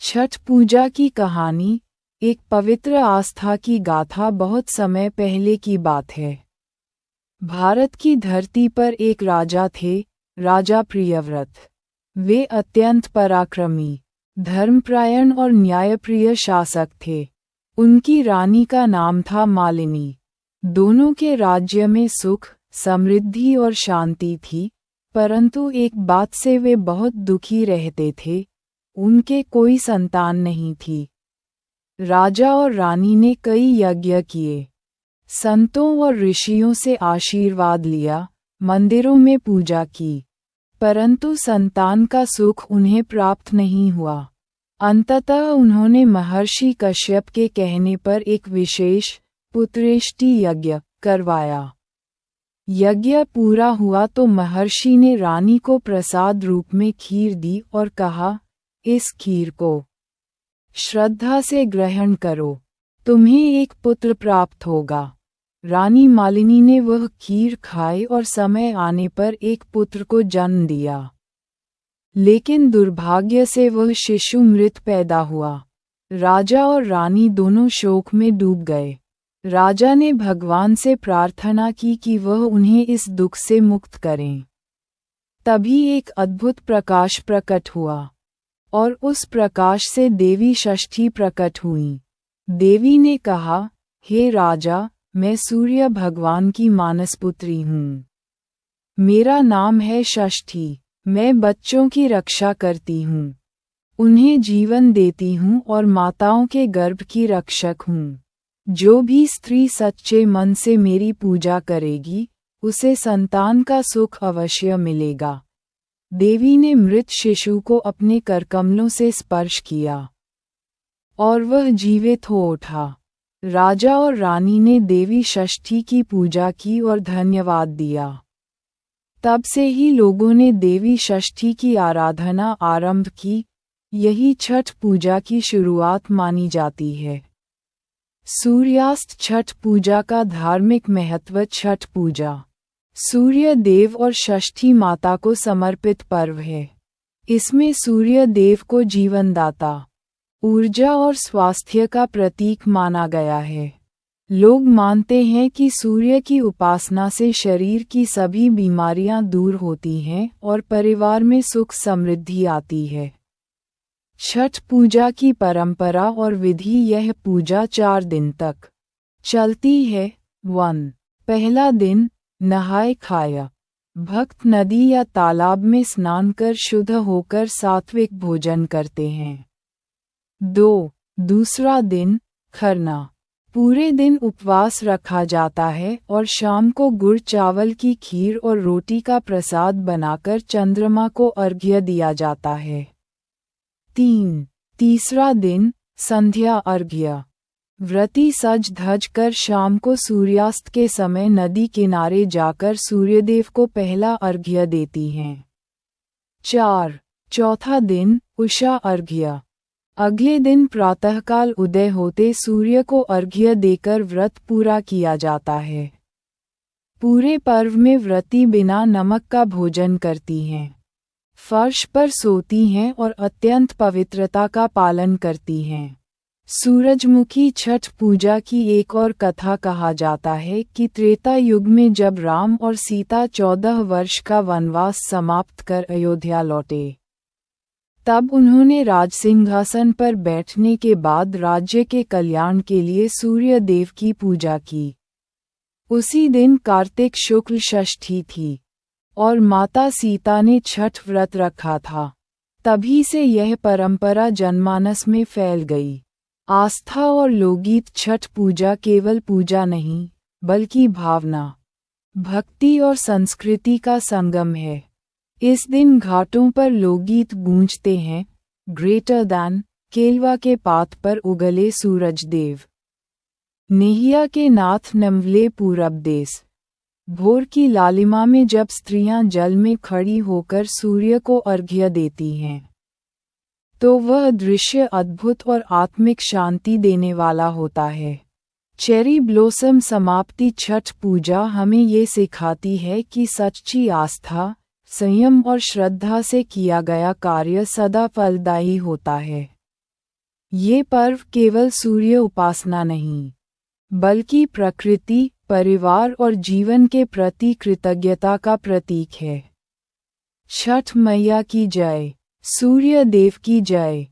छठ पूजा की कहानी एक पवित्र आस्था की गाथा बहुत समय पहले की बात है। भारत की धरती पर एक राजा थे, राजा प्रियव्रत। वे अत्यंत पराक्रमी, धर्मपरायण और न्यायप्रिय शासक थे। उनकी रानी का नाम था मालिनी। दोनों के राज्य में सुख, समृद्धि और शांति थी, परंतु एक बात से वे बहुत दुखी रहते थे, उनके कोई संतान नहीं थी। राजा और रानी ने कई यज्ञ किए, संतों और ऋषियों से आशीर्वाद लिया, मंदिरों में पूजा की, परंतु संतान का सुख उन्हें प्राप्त नहीं हुआ। अंततः उन्होंने महर्षि कश्यप के कहने पर एक विशेष पुत्रेष्टि यज्ञ करवाया। यज्ञ पूरा हुआ तो महर्षि ने रानी को प्रसाद रूप में खीर दी और कहा, इस खीर को श्रद्धा से ग्रहण करो, तुम्हें एक पुत्र प्राप्त होगा। रानी मालिनी ने वह खीर खाई और समय आने पर एक पुत्र को जन्म दिया, लेकिन दुर्भाग्य से वह शिशु मृत पैदा हुआ। राजा और रानी दोनों शोक में डूब गए। राजा ने भगवान से प्रार्थना की कि वह उन्हें इस दुख से मुक्त करें। तभी एक अद्भुत प्रकाश प्रकट हुआ, और उस प्रकाश से देवी षष्ठी प्रकट हुई। देवी ने कहा, हे राजा, मैं सूर्य भगवान की मानसपुत्री हूँ। मेरा नाम है षष्ठी। मैं बच्चों की रक्षा करती हूँ, उन्हें जीवन देती हूँ और माताओं के गर्भ की रक्षक हूँ। जो भी स्त्री सच्चे मन से मेरी पूजा करेगी, उसे संतान का सुख अवश्य मिलेगा। देवी ने मृत शिशु को अपने करकमलों से स्पर्श किया, और वह जीवित हो उठा। राजा और रानी ने देवी षष्ठी की पूजा की और धन्यवाद दिया। तब से ही लोगों ने देवी षष्ठी की आराधना आरंभ की। यही छठ पूजा की शुरुआत मानी जाती है। सूर्यास्त छठ पूजा का धार्मिक महत्व। छठ पूजा सूर्य देव और षष्ठी माता को समर्पित पर्व है। इसमें सूर्य देव को जीवनदाता, ऊर्जा और स्वास्थ्य का प्रतीक माना गया है। लोग मानते हैं कि सूर्य की उपासना से शरीर की सभी बीमारियां दूर होती हैं और परिवार में सुख समृद्धि आती है। छठ पूजा की परंपरा और विधि। यह पूजा 4 दिन तक चलती है। 1. पहला दिन, नहाय खाया। भक्त नदी या तालाब में स्नान कर शुद्ध होकर सात्विक भोजन करते हैं। 2. दूसरा दिन, खरना। पूरे दिन उपवास रखा जाता है और शाम को गुड़ चावल की खीर और रोटी का प्रसाद बनाकर चंद्रमा को अर्घ्य दिया जाता है। 3. तीसरा दिन, संध्या अर्घ्य। व्रती सज धज कर शाम को सूर्यास्त के समय नदी किनारे जाकर सूर्यदेव को पहला अर्घ्य देती हैं। 4. चौथा दिन, उषा अर्घ्य। अगले दिन प्रातःकाल उदय होते सूर्य को अर्घ्य देकर व्रत पूरा किया जाता है। पूरे पर्व में व्रती बिना नमक का भोजन करती हैं, फर्श पर सोती हैं और अत्यंत पवित्रता का पालन करती हैं। सूरजमुखी छठ पूजा की एक और कथा कहा जाता है कि त्रेता युग में जब राम और सीता 14 वर्ष का वनवास समाप्त कर अयोध्या लौटे, तब उन्होंने राजसिंहासन पर बैठने के बाद राज्य के कल्याण के लिए सूर्य देव की पूजा की। उसी दिन कार्तिक शुक्ल षष्ठी थी और माता सीता ने छठ व्रत रखा था। तभी से यह परंपरा जनमानस में फैल गई। आस्था और लोकगीत। छठ पूजा केवल पूजा नहीं, बल्कि भावना, भक्ति और संस्कृति का संगम है। इस दिन घाटों पर लोकगीत गूंजते हैं। ग्रेटर दैन, केलवा के पात पर उगले सूरज देव, नेहिया के नाथ नमवले पूरब देश। भोर की लालिमा में जब स्त्रियां जल में खड़ी होकर सूर्य को अर्घ्य देती हैं, तो वह दृश्य अद्भुत और आत्मिक शांति देने वाला होता है। चेरी ब्लॉसम समाप्ति। छठ पूजा हमें ये सिखाती है कि सच्ची आस्था, संयम और श्रद्धा से किया गया कार्य सदा फलदायी होता है। ये पर्व केवल सूर्य उपासना नहीं, बल्कि प्रकृति, परिवार और जीवन के प्रति कृतज्ञता का प्रतीक है। छठ मैया की जय। सूर्य देव की जय।